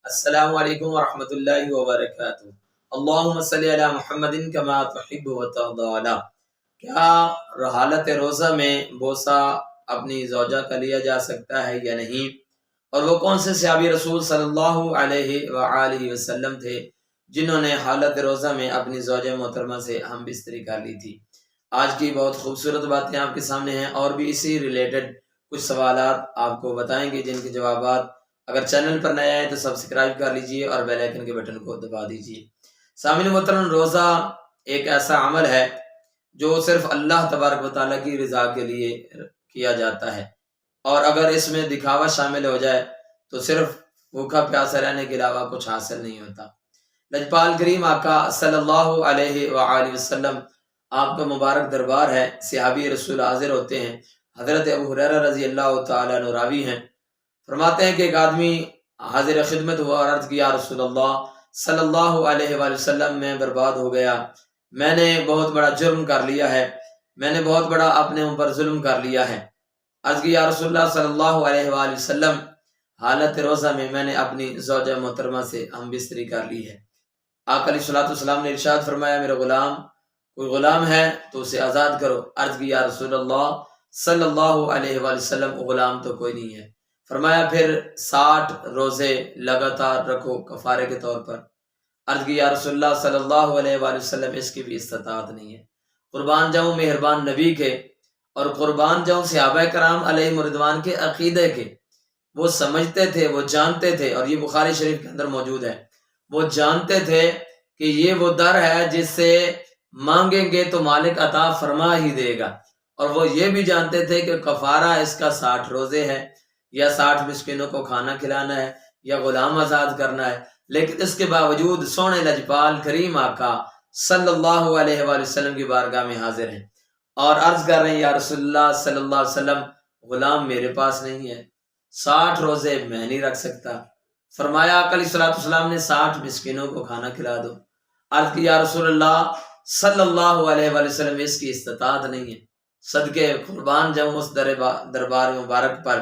السلام علیکم ورحمۃ اللہ وبرکاتہ۔ اللہم صلی علی محمد کما تحب و ترضی۔ کیا حالت روزہ میں بوسہ اپنی زوجہ کا لیا جا سکتا ہے یا نہیں؟ اور وہ کون سے صحابی رسول صلی اللہ علیہ وآلہ وسلم تھے جنہوں نے حالت روزہ میں اپنی زوجہ محترمہ سے ہم بستری کر لی تھی؟ آج کی بہت خوبصورت باتیں آپ کے سامنے ہیں، اور بھی اسی ریلیٹڈ کچھ سوالات آپ کو بتائیں گے جن کے جوابات، اگر چینل پر نیا ہے تو سبسکرائب کر لیجئے اور بیل آئیکن کے بٹن کو دبا دیجئے۔ سامعین محترم، روزہ ایک ایسا عمل ہے جو صرف اللہ تبارک و تعالیٰ کی رضا کے لیے کیا جاتا ہے، اور اگر اس میں دکھاوا شامل ہو جائے تو صرف بھوکا پیاسا رہنے کے علاوہ کچھ حاصل نہیں ہوتا۔ لجپال کریم آقا صلی اللہ علیہ وآلہ وسلم، آپ کا مبارک دربار ہے، صحابی رسول حاضر ہوتے ہیں۔ حضرت ابو ہریرہ رضی اللہ تعالیٰ عنہ راوی ہیں، فرماتے ہیں کہ ایک آدمی حاضر خدمت ہوا اور عرض کیا، رسول اللہ صلی اللہ علیہ وآلہ وسلم، میں برباد ہو گیا، میں نے بہت بڑا جرم کر لیا ہے، میں نے بہت بڑا اپنے اوپر ظلم کر لیا ہے۔ عرض کیا، رسول اللہ صلی اللہ علیہ وآلہ وسلم، حالت روزہ میں نے اپنی زوجہ محترمہ سے ہم بستری کر لی ہے۔ آقا علیہ الصلوۃ والسلام نے ارشاد فرمایا، میرا غلام، کوئی غلام ہے تو اسے آزاد کرو۔ عرض کیا، رسول اللہ صلی اللہ علیہ وآلہ وسلم، غلام تو کوئی نہیں ہے۔ فرمایا، پھر 60 روزے لگاتار رکھو کفارے کے طور پر۔ عرض کیا، رسول اللہ صلی اللہ علیہ وآلہ وسلم، اس کی بھی استطاعت نہیں ہے۔ قربان جاؤں مہربان نبی کے، اور قربان جاؤں صحابہ کرام علیہ رضوان کے عقیدے کے۔ وہ سمجھتے تھے، وہ جانتے تھے، اور یہ بخاری شریف کے اندر موجود ہے، وہ جانتے تھے کہ یہ وہ در ہے جس سے مانگیں گے تو مالک عطا فرما ہی دے گا، اور وہ یہ بھی جانتے تھے کہ کفارہ اس کا 60 روزے ہے، یا 60 مسکینوں کو کھانا کھلانا ہے، یا غلام آزاد کرنا ہے۔ لیکن اس کے باوجود سونے لجپال کریم آقا صلی اللہ علیہ وآلہ وسلم کی بارگاہ میں حاضر ہیں اور عرض کر رہے ہیں، یا رسول اللہ صلی اللہ علیہ وسلم، غلام میرے پاس نہیں ہے، 60 روزے میں نہیں رکھ سکتا۔ فرمایا آقا علیہ الصلوۃ والسلام نے، 60 مسکینوں کو کھانا کھلا دو۔ عرض کی، یا رسول اللہ صلی اللہ علیہ وآلہ وسلم، اس کی استطاعت نہیں ہے۔ صدقے قربان جاؤں اس دربار مبارک پر،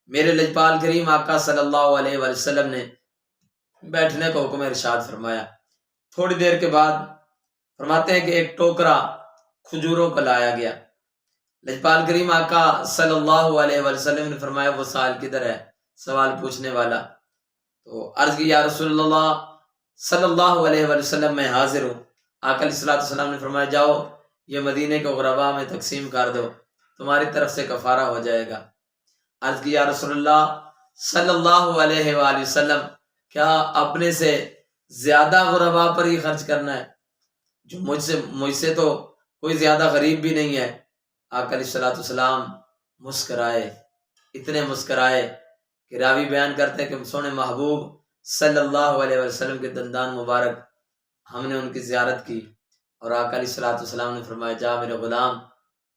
میرے لجپال کریم آقا صلی اللہ علیہ وآلہ وسلم نے بیٹھنے کا حکم ارشاد فرمایا۔ تھوڑی دیر کے بعد فرماتے ہیں کہ ایک ٹوکرا کھجوروں کا لایا گیا۔ لجپال کریم آقا صلی اللہ علیہ وآلہ وسلم نے فرمایا، وہ سائل کدھر ہے، سوال پوچھنے والا؟ تو عرض کی، یا رسول اللہ صلی اللہ علیہ وآلہ وسلم، میں حاضر ہوں۔ آقا علیہ الصلوۃ والسلام نے فرمایا، جاؤ یہ مدینے کے غرباء میں تقسیم کر دو، تمہاری طرف سے کفارہ ہو جائے گا۔ عرض کی، یا رسول اللہ صلی اللہ علیہ وآلہ وسلم، کیا اپنے سے زیادہ غرباء پر ہی خرچ کرنا ہے؟ جو مجھ سے تو کوئی زیادہ غریب بھی نہیں ہے۔ آقا علیہ الصلوۃ والسلام مسکرائے، اتنے مسکرائے کہ راوی بیان کرتے ہیں کہ سونے محبوب صلی اللہ علیہ وسلم کے دندان مبارک، ہم نے ان کی زیارت کی، اور آقا علیہ الصلوۃ والسلام نے فرمایا، جا میرے غلام،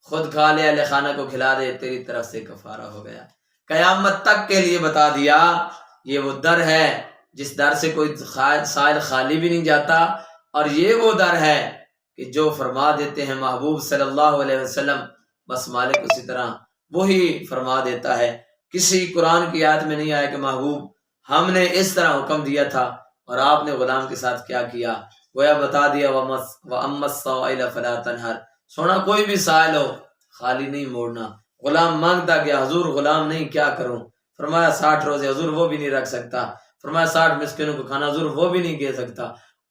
خود کھا لے، اہل خانہ کو کھلا دے، تیری طرف سے کفارہ ہو گیا۔ قیامت تک کے لیے بتا دیا، یہ وہ در ہے جس در سے کوئی سائل خالی بھی نہیں جاتا، اور یہ وہ در ہے کہ جو فرما دیتے ہیں محبوب صلی اللہ علیہ وسلم، بس مالک اسی طرح وہی فرما دیتا ہے۔ کسی قرآن کی آیت میں نہیں آیا کہ محبوب ہم نے اس طرح حکم دیا تھا اور آپ نے غلام کے ساتھ کیا کیا۔ گویا بتا دیا، وَأَمَّا السَّائِلَ فَلَا تَنْهَرْ، سونا کوئی بھی سائل ہو خالی نہیں موڑنا۔ غلام مانگتا گیا، حضور غلام نہیں، کیا کروں؟ فرمایا 60 روزے، حضور وہ بھی نہیں رکھ سکتا۔ فرمایا 60 مسکینوں کو کھانا، حضور وہ بھی نہیں دے سکتا۔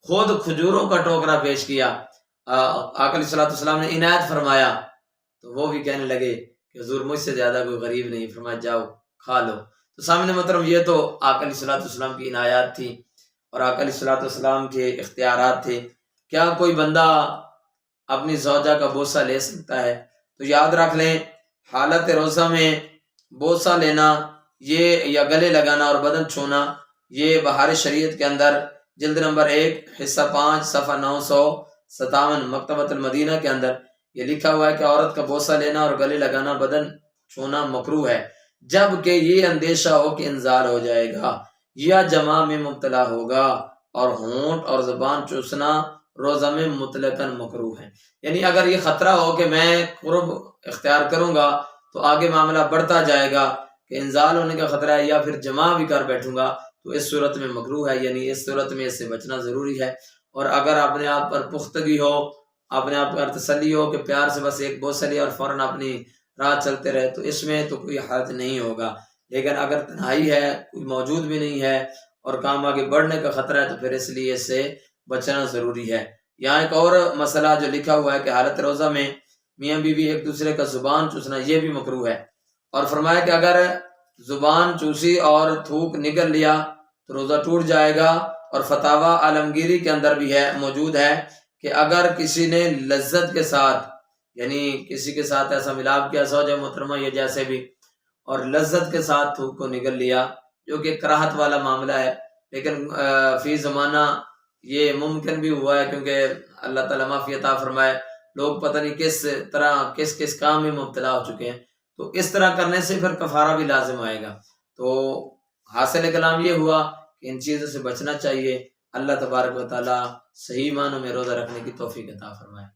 خود کھجوروں کا ٹوکرا پیش کیا، آقا علیہ الصلوۃ والسلام نے عنایت فرمایا، تو وہ بھی کہنے لگے کہ حضور مجھ سے زیادہ کوئی غریب نہیں۔ فرمایا جاؤ کھا لو۔ تو سامنے محترم، یہ تو آقا علیہ الصلوۃ والسلام کی عنایات تھی اور آقا علیہ الصلوۃ والسلام کے اختیارات تھے۔ کیا کوئی بندہ اپنی زوجہ کا بوسہ لے سکتا ہے؟ تو یاد رکھ لیں، حالت روزہ میں بوسہ لینا یہ، یا گلے لگانا اور بدن چھونا، یہ بہار شریعت کے اندر جلد نمبر 1 حصہ 5 صفحہ 957 مکتبۃ المدینہ کے اندر یہ لکھا ہوا ہے کہ عورت کا بوسہ لینا اور گلے لگانا، بدن چھونا مکروہ ہے، جب کہ یہ اندیشہ ہو کہ انزال ہو جائے گا یا جماع میں مبتلا ہوگا، اور ہونٹ اور زبان چوسنا روزہ میں مطلقاً مکروہ ہے۔ یعنی اگر یہ خطرہ ہو کہ میں قرب اختیار کروں گا تو آگے معاملہ بڑھتا جائے گا کہ انزال ہونے کا خطرہ ہے، یا پھر جماع بھی کر بیٹھوں گا، تو اس صورت میں مکروہ ہے، یعنی اس صورت میں اس سے بچنا ضروری ہے۔ اور اگر اپنے آپ پر پختگی ہو، اپنے آپ پر تسلی ہو کہ پیار سے بس ایک بوسہ لیا اور فوراً اپنی راہ چلتے رہے، تو اس میں تو کوئی حرج نہیں ہوگا۔ لیکن اگر تنہائی ہے، کوئی موجود بھی نہیں ہے اور کام آگے بڑھنے کا خطرہ ہے، تو پھر اس لیے اس سے بچنا ضروری ہے۔ یہاں ایک اور مسئلہ جو لکھا ہوا ہے کہ حالت روزہ میں میاں بیوی ایک دوسرے کا زبان چوسنا یہ بھی مکروہ ہے، اور فرمایا کہ اگر زبان چوسی اور تھوک نگل لیا تو روزہ ٹوٹ جائے گا۔ اور فتاوی عالمگیری کے اندر بھی ہے، موجود ہے کہ اگر کسی نے لذت کے ساتھ، یعنی کسی کے ساتھ ایسا ملاپ کیا، زوج محترمہ یا جیسے بھی، اور لذت کے ساتھ تھوک کو نگل لیا، جو کہ کراہت والا معاملہ ہے، لیکن فی زمانہ یہ ممکن بھی ہوا ہے، کیونکہ اللہ تعالیٰ معافی عطا فرمائے، لوگ پتہ نہیں کس طرح کس کام میں مبتلا ہو چکے ہیں، تو اس طرح کرنے سے پھر کفارہ بھی لازم آئے گا۔ تو حاصل کلام یہ ہوا کہ ان چیزوں سے بچنا چاہیے۔ اللہ تبارک و تعالیٰ صحیح معنوں میں روزہ رکھنے کی توفیق عطا فرمائے۔